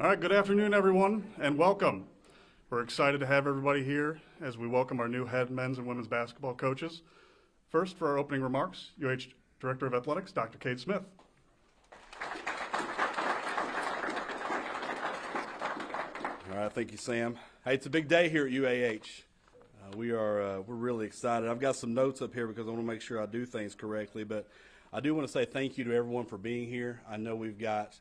All right, good afternoon, everyone, and welcome. We're excited to have everybody here as we welcome our new head men's and women's basketball coaches. First, for our opening remarks, UH Director of Athletics, Dr. Kate Smith. All right, thank you, Sam. Hey, it's a big day here at UAH. We're really excited. I've got some notes up here because I want to make sure I do things correctly, but I do want to say thank you to everyone for being here. I know we've got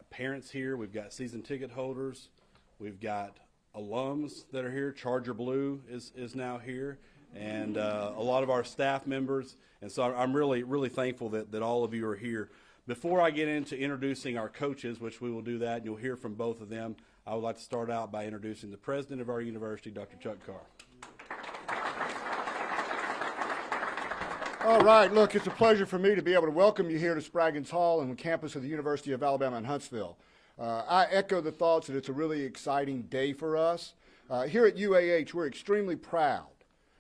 parents here, we've got season ticket holders, we've got alums that are here. Charger Blue is now here, and a lot of our staff members. And so I'm really thankful that all of you are here. Before I get into introducing our coaches, which we will do that, and you'll hear from both of them, I would like to start out by introducing the president of our university, Dr. Chuck Carr. All right, look, it's a pleasure for me to be able to welcome you here to Spraggins Hall and the campus of the University of Alabama in Huntsville. I echo the thoughts that it's a really exciting day for us. Here at UAH, we're extremely proud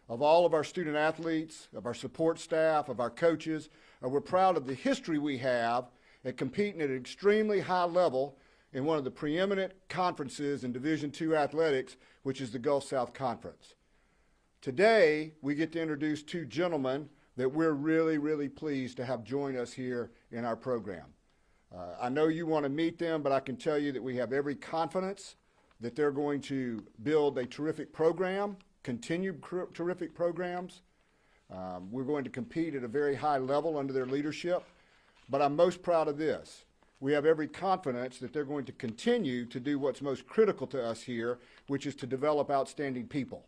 of all of our student athletes, of our support staff, of our coaches. We're proud of the history we have at competing at an extremely high level in one of the preeminent conferences in Division II athletics, which is the Gulf South Conference. Today, we get to introduce two gentlemen that we're really pleased to have join us here in our program. I know you want to meet them, but I can tell you that we have every confidence that they're going to build a terrific program, continue terrific programs. We're going to compete at a very high level under their leadership, but I'm most proud of this. We have every confidence that they're going to continue to do what's most critical to us here, which is to develop outstanding people.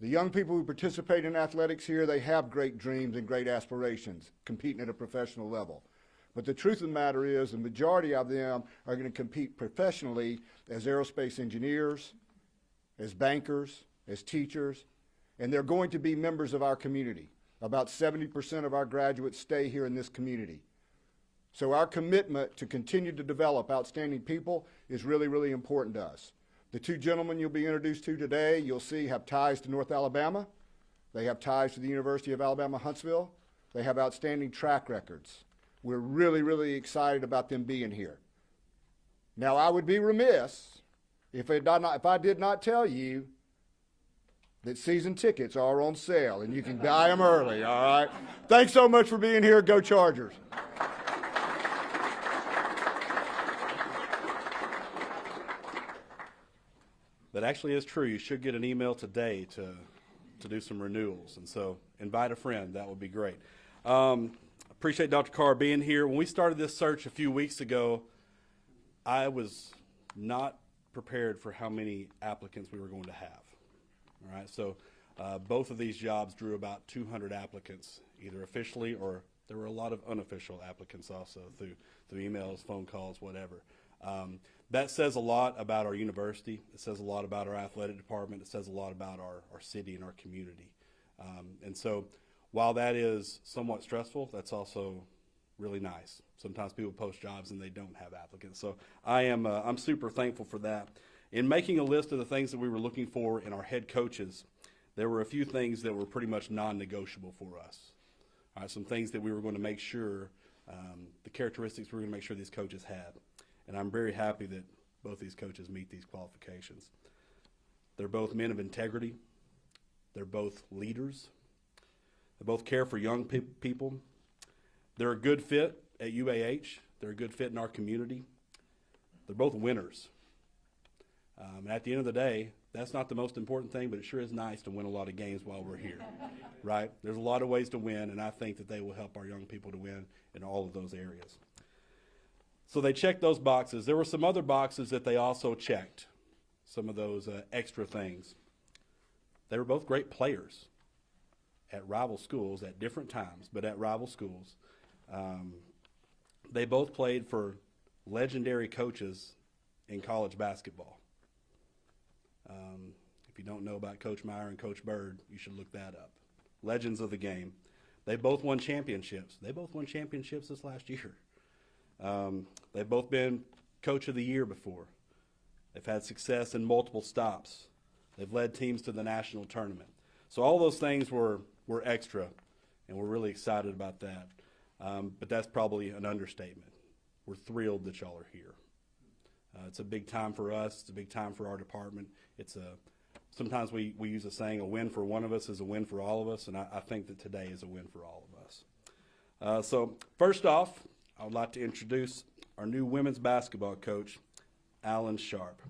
The young people who participate in athletics here, they have great dreams and great aspirations, competing at a professional level. But the truth of the matter is the majority of them are going to compete professionally as aerospace engineers, as bankers, as teachers, and they're going to be members of our community. About 70% of our graduates stay here in this community. So our commitment to continue to develop outstanding people is really important to us. The two gentlemen you'll be introduced to today, you'll see, have ties to North Alabama. They have ties to the University of Alabama, Huntsville. They have outstanding track records. We're really excited about them being here. Now, I would be remiss if I did not tell you that season tickets are on sale and you can buy them early, all right? Thanks so much for being here. Go Chargers. That actually is true. You should get an email today to do some renewals. And so invite a friend. That would be great. Appreciate Dr. Carr being here. When we started this search a few weeks ago, I was not prepared for how many applicants we were going to have. All right, so both of these jobs drew about 200 applicants, either officially or there were a lot of unofficial applicants also through emails, phone calls, whatever. That says a lot about our university. It says a lot about our athletic department. It says a lot about our city and our community. And so while that is somewhat stressful, that's also really nice. Sometimes people post jobs and they don't have applicants. So I'm super thankful for that. In making a list of the things that we were looking for in our head coaches, there were a few things that were pretty much non-negotiable for us. All right, some things that we were going to make sure, the characteristics we were going to make sure these coaches had. And I'm very happy that both these coaches meet these qualifications. They're both men of integrity. They're both leaders. They both care for young people. They're a good fit at UAH. They're a good fit in our community. They're both winners. And at the end of the day, that's not the most important thing, but it sure is nice to win a lot of games while we're here, right? There's a lot of ways to win, and I think that they will help our young people to win in all of those areas. So they checked those boxes. There were some other boxes that they also checked, some of those extra things. They were both great players at rival schools at different times, but at rival schools. They both played for legendary coaches in college basketball. If you don't know about Coach Meyer and Coach Bird, you should look that up. Legends of the game. They both won championships. They both won championships this last year. They've both been Coach of the Year before. They've had success in multiple stops. They've led teams to the national tournament. So all those things were extra, and we're really excited about that. But that's probably an understatement. We're thrilled that y'all are here. It's a big time for us. It's a big time for our department. Sometimes we use a saying, a win for one of us is a win for all of us, and I think that today is a win for all of us. So first off, I would like to introduce our new women's basketball coach, Alan Sharp.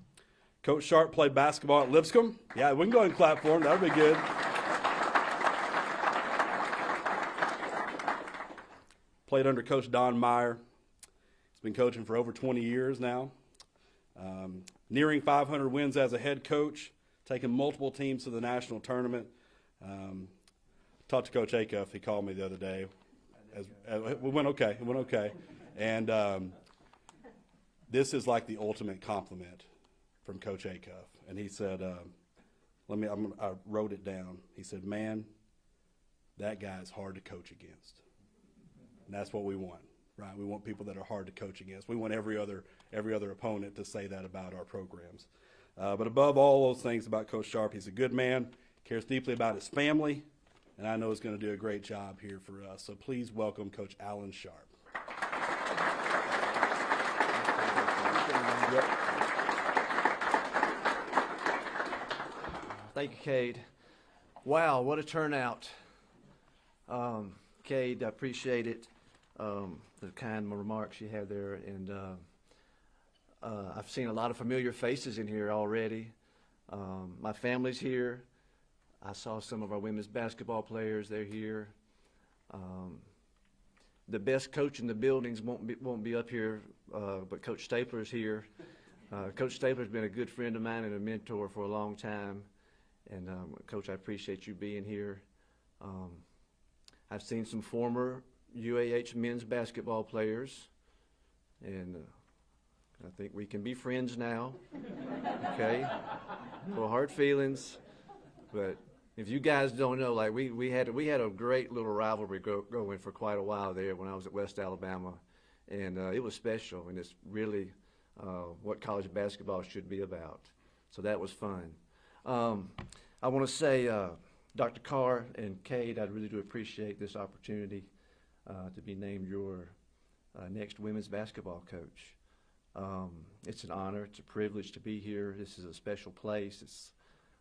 Coach Sharp played basketball at Lipscomb. Yeah, we can go ahead and clap for him. That would be good. Played under Coach Don Meyer. He's been coaching for over 20 years now. Nearing 500 wins as a head coach, taking multiple teams to the national tournament. Talked to Coach Acuff. He called me the other day. It went okay. And this is like the ultimate compliment from Coach Acuff. And he said, I wrote it down. He said, man, that guy is hard to coach against. And that's what we want, right? We want people that are hard to coach against. We want every other opponent to say that about our programs. But above all those things about Coach Sharp, he's a good man, cares deeply about his family, and I know he's going to do a great job here for us. So please welcome Coach Alan Sharp. Thank you, Cade. Wow, what a turnout. Cade, I appreciate it, the kind remarks you had there. And I've seen a lot of familiar faces in here already. My family's here. I saw some of our women's basketball players. They're here. The best coach in the buildings won't be up here, but Coach Stapler's here. Coach Stapler's been a good friend of mine and a mentor for a long time. And Coach, I appreciate you being here. I've seen some former UAH men's basketball players, and I think we can be friends now. Okay, no hard feelings, but if you guys don't know, like we had a great little rivalry going for quite a while there when I was at West Alabama, and it was special, and it's really what college basketball should be about. So that was fun. I want to say, Dr. Carr and Cade, I really do appreciate this opportunity to be named your next women's basketball coach. It's an honor, it's a privilege to be here. This is a special place. It's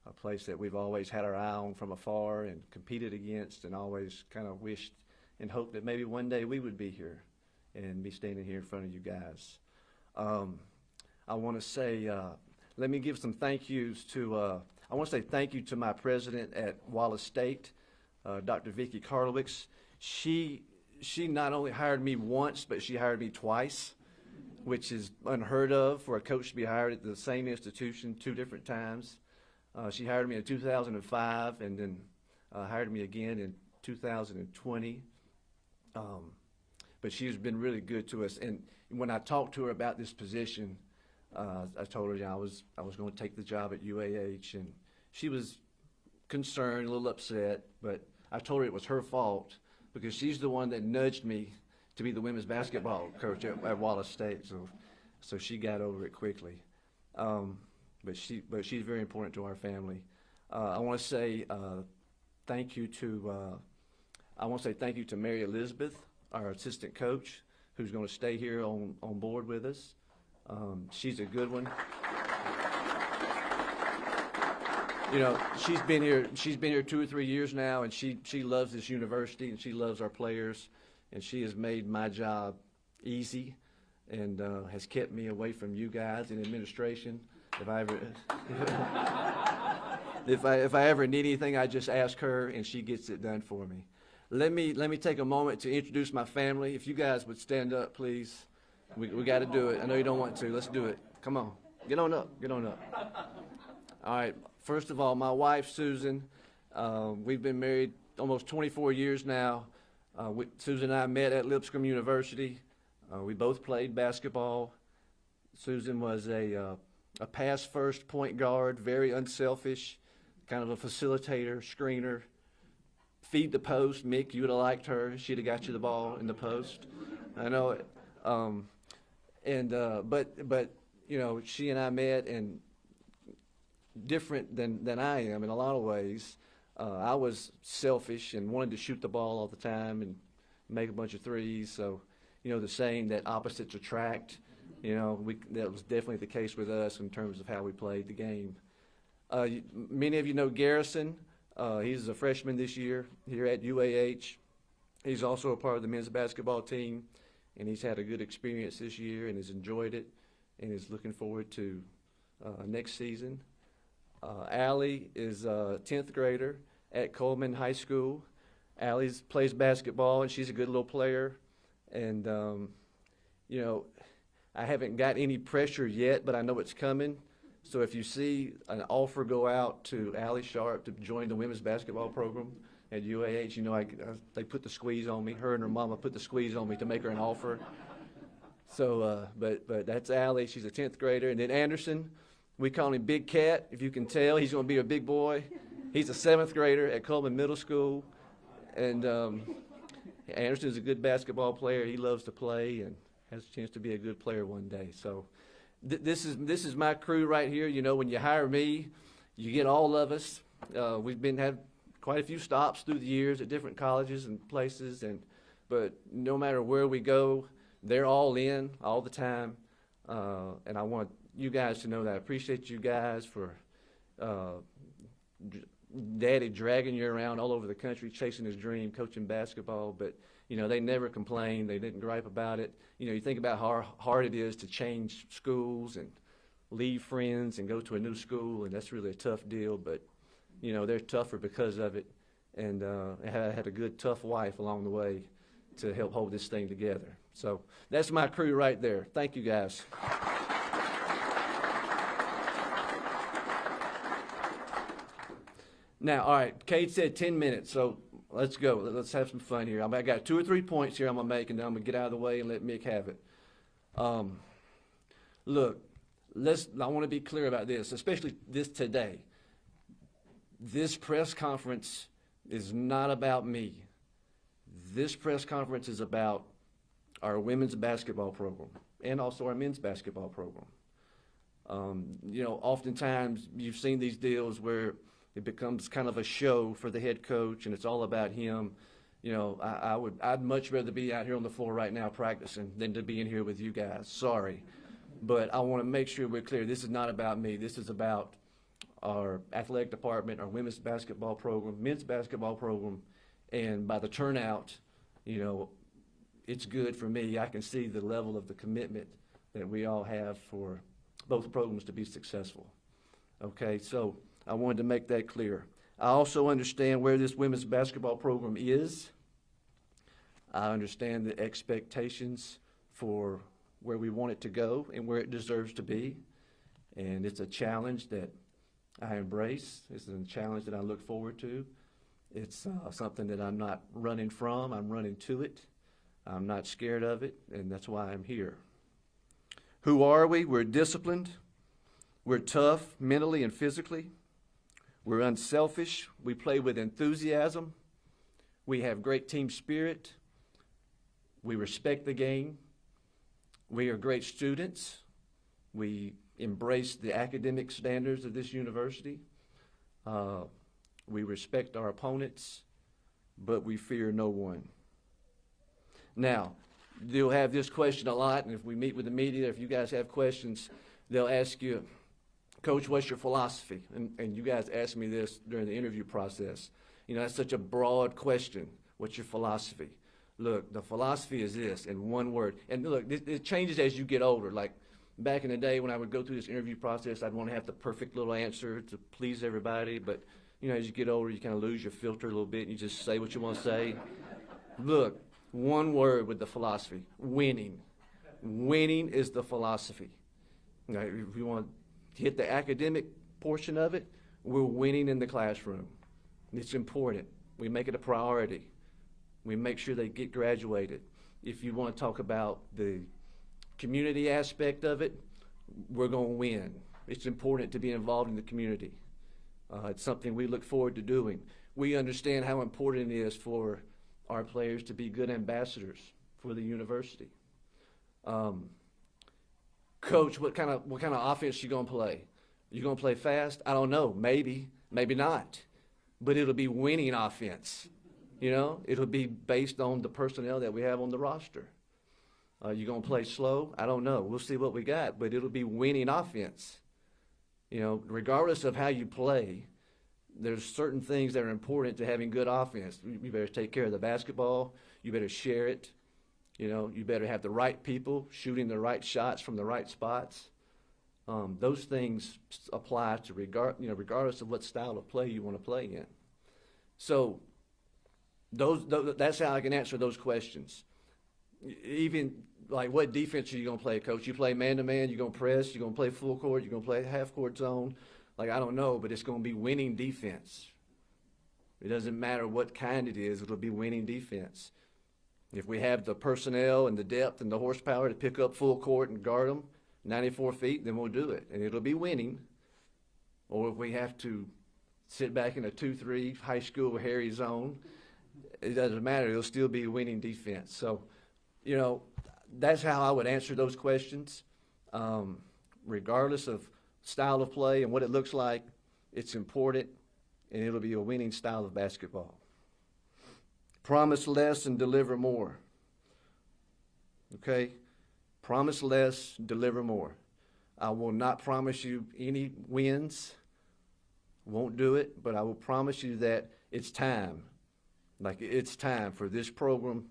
a place that we've always had our eye on from afar and competed against, and always kind of wished and hoped that maybe one day we would be here and be standing here in front of you guys. I want to say, let me give some thank yous to, I want to say thank you to my president at Wallace State, Dr. Vicki Karlowicz. She not only hired me once, but she hired me twice, which is unheard of for a coach to be hired at the same institution 2 different times. She hired me in 2005 and then hired me again in 2020. But she's been really good to us. And when I talked to her about this position, I told her I was going to take the job at UAH, and she was concerned, a little upset, but I told her it was her fault because she's the one that nudged me to be the women's basketball coach at Wallace State. So she got over it quickly. But she's very important to our family. I want to say thank you to Mary Elizabeth, our assistant coach, who's going to stay here on board with us. She's a good one. You know, she's been here 2 or 3 years now, and she loves this university and she loves our players, and she has made my job easy and has kept me away from you guys in administration. If I ever need anything, I just ask her and she gets it done for me. Let me take a moment to introduce my family. If you guys would stand up, please. We got to do it. I know you don't want to. Let's do it. Come on. Get on up. All right. First of all, my wife, Susan. We've been married almost 24 years now. Susan and I met at Lipscomb University. We both played basketball. Susan was a pass-first point guard, very unselfish, kind of a facilitator, screener. Feed the post. Mick, you would have liked her. She'd have got you the ball in the post. I know it. But you know, she and I met, and different than I am in a lot of ways. I was selfish and wanted to shoot the ball all the time and make a bunch of threes. So, you know, the saying that opposites attract. You know, that was definitely the case with us in terms of how we played the game. Many of you know Garrison. He's a freshman this year here at UAH. He's also a part of the men's basketball team, and he's had a good experience this year and has enjoyed it and is looking forward to next season. Allie is a 10th grader at Coleman High School. Allie plays basketball, and she's a good little player. And, you know, I haven't got any pressure yet, but I know it's coming. So if you see an offer go out to Allie Sharp to join the women's basketball program at UAH, you know, they put the squeeze on me. Her and her mama put the squeeze on me to make her an offer. So, but that's Allie. She's a 10th grader. And then Anderson, we call him Big Cat. If you can tell, he's going to be a big boy. He's a 7th grader at Coleman Middle School. And Anderson's a good basketball player. He loves to play and has a chance to be a good player one day. So this is my crew right here. You know, when you hire me, you get all of us. We've had quite a few stops through the years at different colleges and places, but no matter where we go, they're all in all the time. And I want you guys to know that I appreciate you guys for Daddy dragging you around all over the country, chasing his dream, coaching basketball. But, you know, they never complained. They didn't gripe about it. You know, you think about how hard it is to change schools and leave friends and go to a new school, and that's really a tough deal. But, you know, they're tougher because of it. And I had a good, tough wife along the way to help hold this thing together. So that's my crew right there. Thank you, guys. Now, all right, Kate said 10 minutes, so let's go. Let's have some fun here. I got 2 or 3 points here I'm going to make, and then I'm going to get out of the way and let Mick have it. Look, I want to be clear about this, especially this today. This press conference is not about me. This press conference is about our women's basketball program and also our men's basketball program. You know, oftentimes you've seen these deals where it becomes kind of a show for the head coach, and it's all about him. You know, I'd much rather be out here on the floor right now practicing than to be in here with you guys. Sorry. But I want to make sure we're clear. This is not about me. This is about our athletic department, our women's basketball program, men's basketball program, and by the turnout, you know, it's good for me. I can see the level of the commitment that we all have for both programs to be successful. Okay, so I wanted to make that clear. I also understand where this women's basketball program is. I understand the expectations for where we want it to go and where it deserves to be. And it's a challenge that I embrace. It's a challenge that I look forward to. It's something that I'm not running from. I'm running to it. I'm not scared of it, and that's why I'm here. Who are we? We're disciplined. We're tough mentally and physically. We're unselfish. We play with enthusiasm. We have great team spirit. We respect the game. We are great students. We embrace the academic standards of this university. We respect our opponents, but we fear no one. Now, you'll have this question a lot, and if we meet with the media, if you guys have questions, they'll ask you, Coach, what's your philosophy? And you guys asked me this during the interview process. You know, that's such a broad question. What's your philosophy? Look, the philosophy is this, in one word. And look, it changes as you get older. Like back in the day when I would go through this interview process, I'd want to have the perfect little answer to please everybody. But, you know, as you get older, you kind of lose your filter a little bit, and you just say what you want to say. Look, one word with the philosophy, winning. Winning is the philosophy. You know, if you want to hit the academic portion of it, we're winning in the classroom. It's important. We make it a priority. We make sure they get graduated. If you want to talk about the community aspect of it, we're going to win. It's important to be involved in the community. It's something we look forward to doing. We understand how important it is for our players to be good ambassadors for the university. Coach, what kind of offense you gonna play? You gonna play fast? I don't know. Maybe not. But it'll be winning offense. You know, it'll be based on the personnel that we have on the roster. You going to play slow? I don't know. We'll see what we got, but it'll be winning offense. You know, regardless of how you play, there's certain things that are important to having good offense. You better take care of the basketball. You better share it. You know, you better have the right people shooting the right shots from the right spots. Those things apply to regardless of what style of play you want to play in. So that's how I can answer those questions. Even like, what defense are you going to play, coach? You play man-to-man, you're going to press, you're going to play full court, you're going to play half-court zone. Like, I don't know, but it's going to be winning defense. It doesn't matter what kind it is, it'll be winning defense. If we have the personnel and the depth and the horsepower to pick up full court and guard them 94 feet, then we'll do it, and it'll be winning. Or if we have to sit back in a 2-3 high school hairy zone, it doesn't matter. It'll still be winning defense. So, you know, that's how I would answer those questions. Regardless of style of play and what it looks like, it's important, and it'll be a winning style of basketball. Promise less and deliver more. Okay? Promise less, deliver more. I will not promise you any wins. Won't do it, but I will promise you that it's time. Like, it's time for this program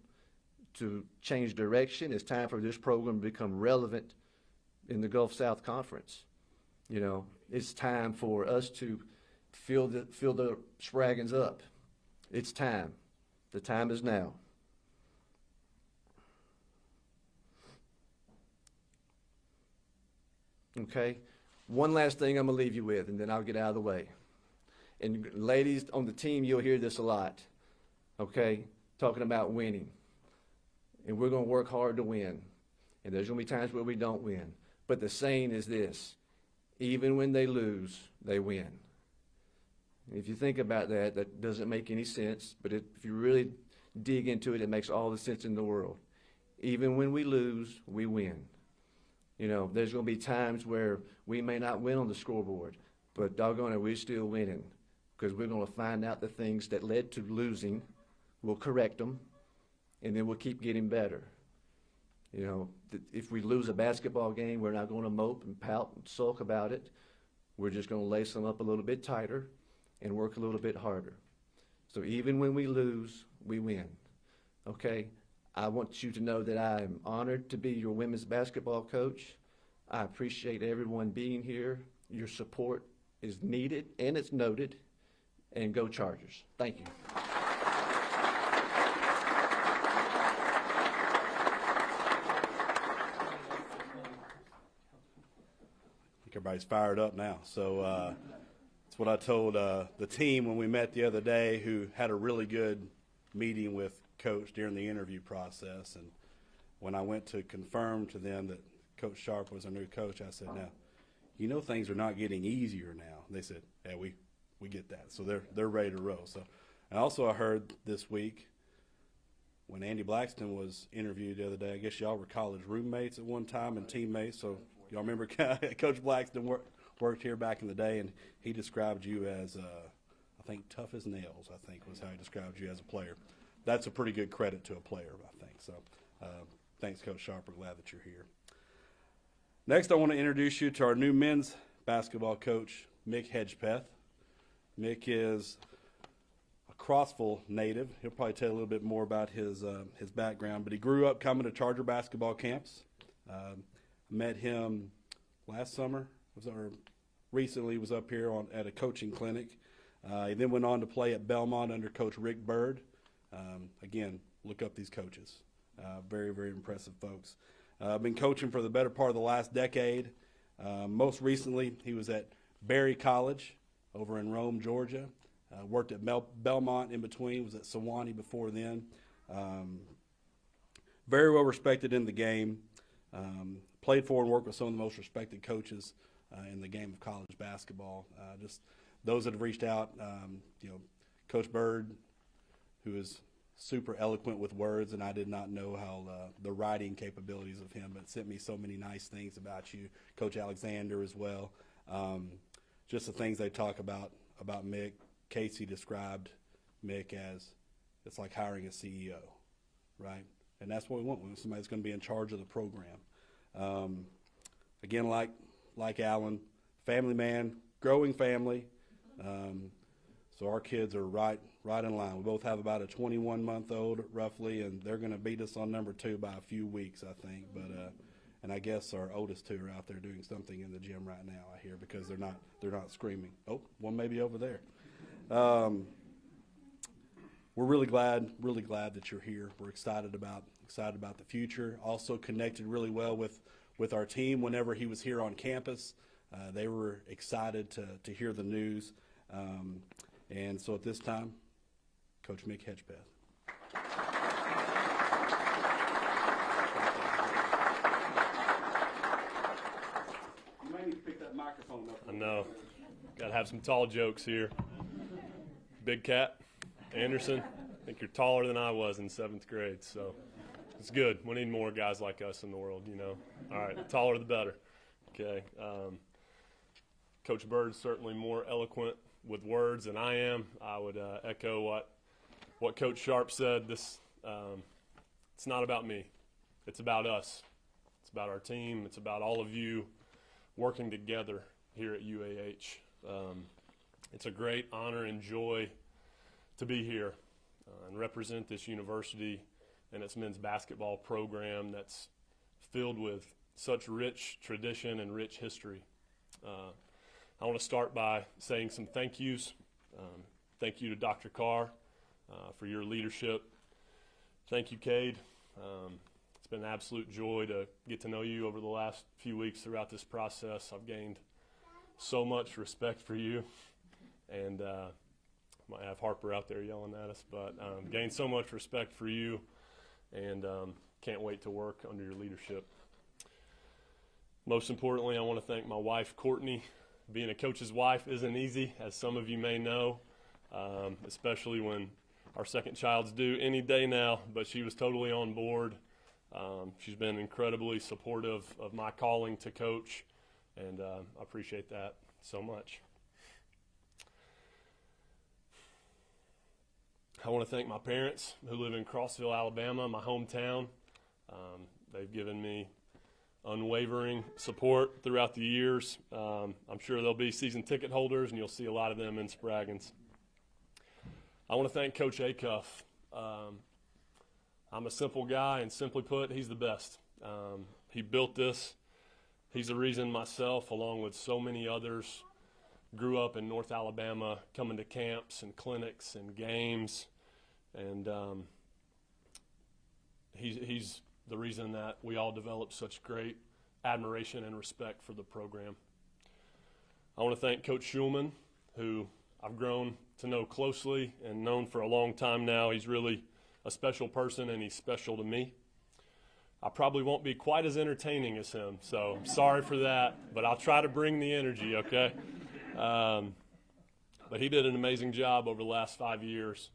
to change direction. It's time for this program to become relevant in the Gulf South Conference. You know, it's time for us to fill the Spraggins up. It's time. The time is now. Okay? One last thing I'm going to leave you with, and then I'll get out of the way. And ladies on the team, you'll hear this a lot. Okay? Talking about winning. And we're going to work hard to win. And there's going to be times where we don't win. But the saying is this: even when they lose, they win. If you think about that, that doesn't make any sense. But if you really dig into it, it makes all the sense in the world. Even when we lose, we win. You know, there's going to be times where we may not win on the scoreboard, but doggone it, we're still winning, because we're going to find out the things that led to losing. We'll correct them, and then we'll keep getting better. You know, if we lose a basketball game, we're not going to mope and pout and sulk about it. We're just going to lace them up a little bit tighter and work a little bit harder. So even when we lose, we win. Okay? I want you to know that I am honored to be your women's basketball coach. I appreciate everyone being here. Your support is needed and it's noted. And go Chargers. Thank you. Everybody's fired up now. So that's what I told the team when we met the other day, who had a really good meeting with Coach during the interview process. And when I went to confirm to them that Coach Sharp was our new coach, I said, now, you know, things are not getting easier now. They said, yeah, we get that. So they're ready to roll. So, and also I heard this week when Andy Blackston was interviewed the other day, I guess y'all were college roommates at one time and teammates. So y'all remember Coach Blackston worked here back in the day, and he described you as, I think, tough as nails, I think was how he described you as a player. That's a pretty good credit to a player, I think. So thanks, Coach Sharp. We're glad that you're here. Next, I want to introduce you to our new men's basketball coach, Mick Hedgepeth. Mick is a Crossville native. He'll probably tell you a little bit more about his background, but he grew up coming to Charger basketball camps. Met him last summer, recently was up here at a coaching clinic. He then went on to play at Belmont under Coach Rick Bird. Again, look up these coaches. Very, very impressive folks. Been coaching for the better part of the last decade. Most recently, he was at Berry College over in Rome, Georgia. Worked at Belmont in between, was at Sewanee before then. Very well respected in the game. Played for and worked with some of the most respected coaches in the game of college basketball. Just those that have reached out, Coach Bird, who is super eloquent with words, and I did not know how the writing capabilities of him, but sent me so many nice things about you. Coach Alexander as well. Just the things they talk about Mick. Casey described Mick as, it's like hiring a CEO, right? And that's what we want. We want somebody that's going to be in charge of the program. Again, like Alan, family man, growing family. So our kids are right in line. We both have about a 21-month-old roughly, and they're going to beat us on number 2 by a few weeks, I think. But and I guess our oldest 2 are out there doing something in the gym right now, I hear, because they're not screaming. Oh, one maybe over there. We're really glad that you're here. We're excited about the future. Also connected really well with our team whenever he was here on campus. They were excited to hear the news. And so at this time, Coach Mick Hedgepeth. You may need to pick that microphone up. I know. Got to have some tall jokes here. Big Cat, Anderson, I think you're taller than I was in 7th grade, so it's good. We need more guys like us in the world, you know. All right, the taller the better. Okay. Coach Bird's certainly more eloquent with words than I am. I would echo what Coach Sharp said. It's not about me. It's about us. It's about our team. It's about all of you working together here at UAH. It's a great honor and joy to be here and represent this university and its men's basketball program that's filled with such rich tradition and rich history. I want to start by saying some thank yous. Thank you to Dr. Carr for your leadership. Thank you, Cade. It's been an absolute joy to get to know you over the last few weeks throughout this process. I've gained so much respect for you, and might have Harper out there yelling at us, but gained so much respect for you, and can't wait to work under your leadership. Most importantly, I want to thank my wife, Courtney. Being a coach's wife isn't easy, as some of you may know, especially when our second child's due any day now, but she was totally on board. She's been incredibly supportive of my calling to coach, and I appreciate that so much. I want to thank my parents who live in Crossville, Alabama, my hometown. They've given me unwavering support throughout the years. I'm sure they'll be season ticket holders, and you'll see a lot of them in Spraggins. I want to thank Coach Acuff. I'm a simple guy, and simply put, he's the best. He built this. He's the reason myself, along with so many others, grew up in North Alabama, coming to camps and clinics and games, and he's the reason that we all developed such great admiration and respect for the program. I want to thank Coach Schulman, who I've grown to know closely and known for a long time now. He's really a special person, and he's special to me. I probably won't be quite as entertaining as him, so I'm sorry for that, but I'll try to bring the energy, okay? But he did an amazing job over the last 5 years,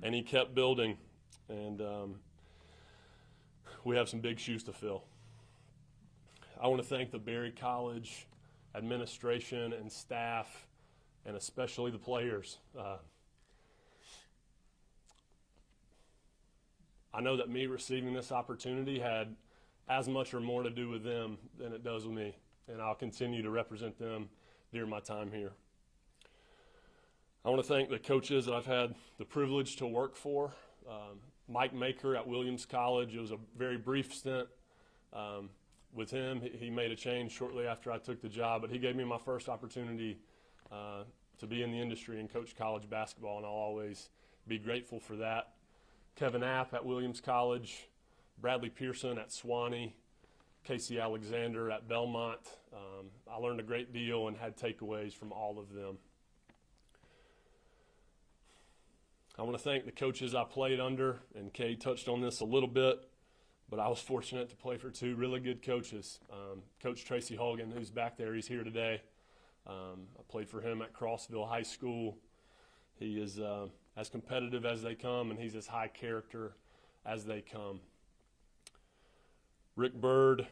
and he kept building, and we have some big shoes to fill. I want to thank the Berry College administration and staff, and especially the players. I know that me receiving this opportunity had as much or more to do with them than it does with me, and I'll continue to represent them during my time here. I want to thank the coaches that I've had the privilege to work for. Mike Maker at Williams College, it was a very brief stint with him. He made a change shortly after I took the job, but he gave me my first opportunity to be in the industry and coach college basketball, and I'll always be grateful for that. Kevin App at Williams College, Bradley Pearson at Swanee, Casey Alexander at Belmont. I learned a great deal and had takeaways from all of them. I want to thank the coaches I played under, and Kay touched on this a little bit, but I was fortunate to play for 2 really good coaches. Coach Tracy Hogan, who's back there, he's here today. I played for him at Crossville High School. He is as competitive as they come, and he's as high character as they come. Rick Bird,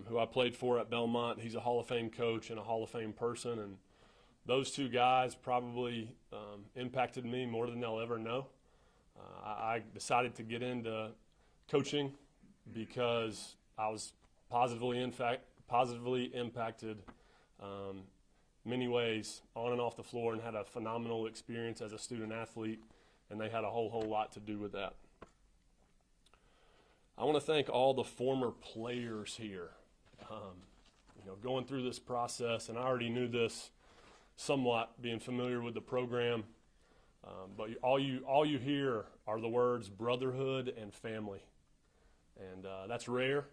who I played for at Belmont, he's a Hall of Fame coach and a Hall of Fame person, and those 2 guys probably impacted me more than they'll ever know. I decided to get into coaching because I was positively impacted many ways on and off the floor and had a phenomenal experience as a student athlete, and they had a whole lot to do with that. I want to thank all the former players here. Going through this process, and I already knew this somewhat, being familiar with the program, but all you hear are the words brotherhood and family, and that's rare,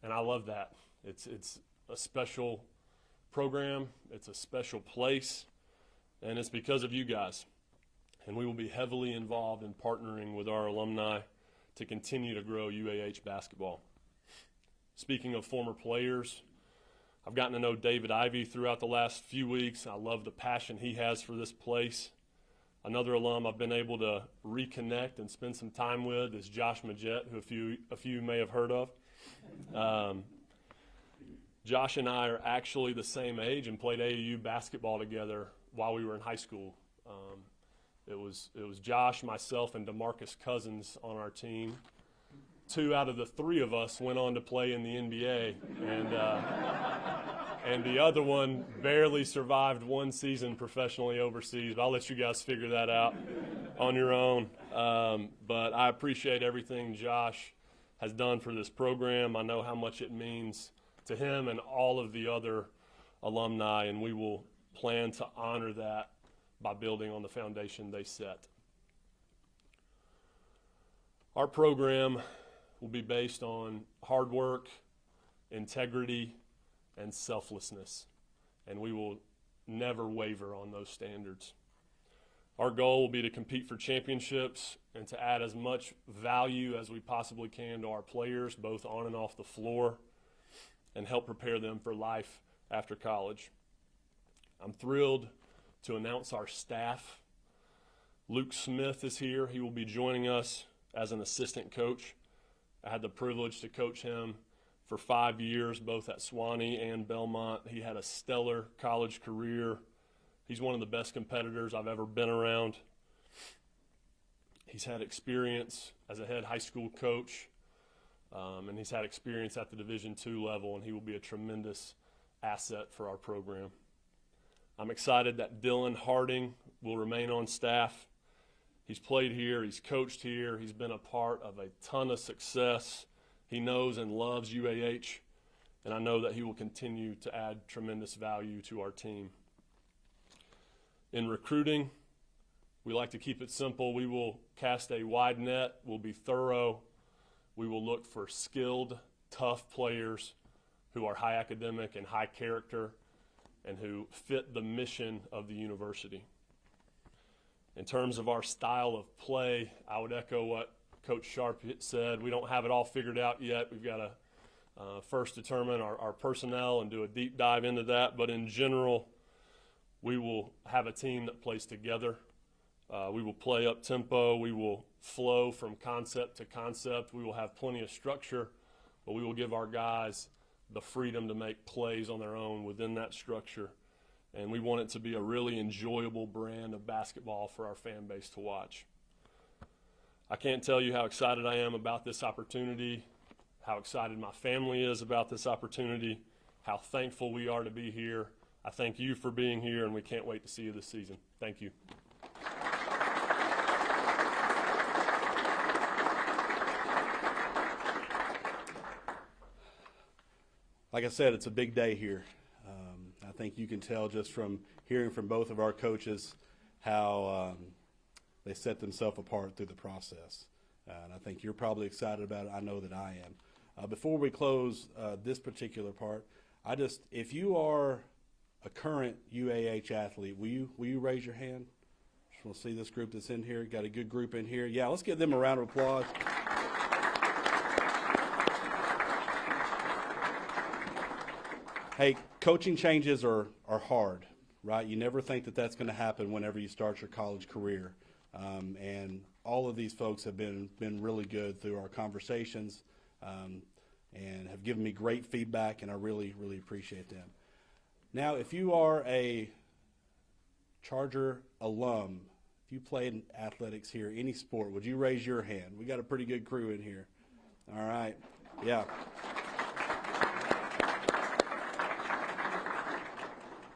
and I love that. It's a special program, it's a special place, and it's because of you guys, and we will be heavily involved in partnering with our alumni to continue to grow UAH basketball. Speaking of former players, I've gotten to know David Ivey throughout the last few weeks. I love the passion he has for this place. Another alum I've been able to reconnect and spend some time with is Josh Majette, who a few may have heard of. Josh and I are actually the same age and played AAU basketball together while we were in high school. It was Josh, myself, and DeMarcus Cousins on our team. 2 out of the 3 of us went on to play in the NBA, and the other one barely survived 1 season professionally overseas. But I'll let you guys figure that out on your own. But I appreciate everything Josh has done for this program. I know how much it means to him and all of the other alumni, and we will plan to honor that by building on the foundation they set. Our program will be based on hard work, integrity, and selflessness, and we will never waver on those standards. Our goal will be to compete for championships and to add as much value as we possibly can to our players, both on and off the floor, and help prepare them for life after college. I'm thrilled to announce our staff. Luke Smith is here. He will be joining us as an assistant coach. I had the privilege to coach him for 5 years, both at Sewanee and Belmont. He had a stellar college career. He's one of the best competitors I've ever been around. He's had experience as a head high school coach, and he's had experience at the Division II level, and he will be a tremendous asset for our program. I'm excited that Dylan Harding will remain on staff. He's played here, he's coached here, he's been a part of a ton of success. He knows and loves UAH, and I know that he will continue to add tremendous value to our team. In recruiting, we like to keep it simple. We will cast a wide net, we'll be thorough, we will look for skilled, tough players who are high academic and high character and who fit the mission of the university. In terms of our style of play, I would echo what Coach Sharp said. We don't have it all figured out yet. We've got to first determine our personnel and do a deep dive into that. But in general, we will have a team that plays together. We will play up tempo. We will flow from concept to concept. We will have plenty of structure, but we will give our guys the freedom to make plays on their own within that structure. And we want it to be a really enjoyable brand of basketball for our fan base to watch. I can't tell you how excited I am about this opportunity, how excited my family is about this opportunity, how thankful we are to be here. I thank you for being here, and we can't wait to see you this season. Thank you. Like I said, it's a big day here. I think you can tell just from hearing from both of our coaches how they set themselves apart through the process. And I think you're probably excited about it. I know that I am. Before we close this particular part, if you are a current UAH athlete, will you raise your hand? Just want to see this group that's in here. Got a good group in here. Yeah, let's give them a round of applause. Hey, coaching changes are hard, right? You never think that that's going to happen whenever you start your college career. And all of these folks have been really good through our conversations and have given me great feedback, and I really, really appreciate them. Now, if you are a Charger alum if you played in athletics here, any sport, would you raise your hand? We got a pretty good crew in here. All right. Yeah.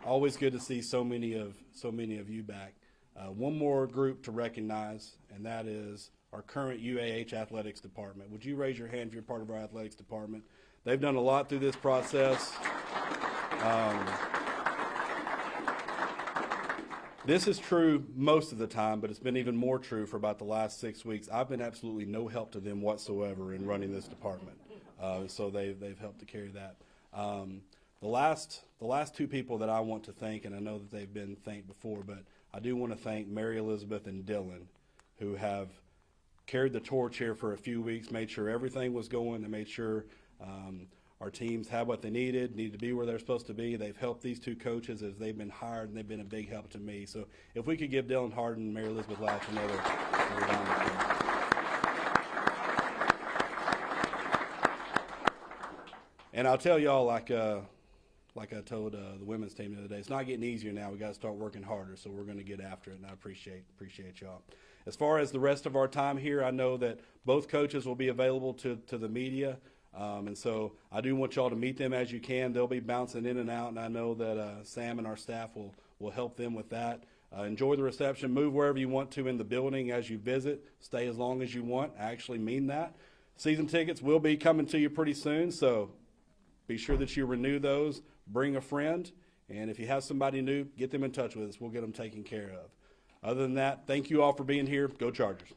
Always good to see so many of you back. One more group to recognize, and that is our current UAH athletics department. Would you raise your hand if you're part of our athletics department? They've done a lot through this process. This is true most of the time, but it's been even more true for about the last 6 weeks. I've been absolutely no help to them whatsoever in running this department. So they've helped to carry that. The last two people that I want to thank, and I know that they've been thanked before, but I do want to thank Mary Elizabeth and Dylan, who have carried the torch here for a few weeks, made sure everything was going, and made sure our teams had what they needed to be where they're supposed to be. They've helped these two coaches as they've been hired, and they've been a big help to me. So if we could give Dylan Harden and Mary Elizabeth Lash another round of applause. And I'll tell y'all, like I told the women's team the other day, it's not getting easier now. We got to start working harder, so we're going to get after it, and I appreciate y'all. As far as the rest of our time here, I know that both coaches will be available to the media, and so I do want y'all to meet them as you can. They'll be bouncing in and out, and I know that Sam and our staff will help them with that. Enjoy the reception. Move wherever you want to in the building as you visit. Stay as long as you want. I actually mean that. Season tickets will be coming to you pretty soon, so be sure that you renew those. Bring a friend, and if you have somebody new, get them in touch with us. We'll get them taken care of. Other than that, thank you all for being here. Go Chargers.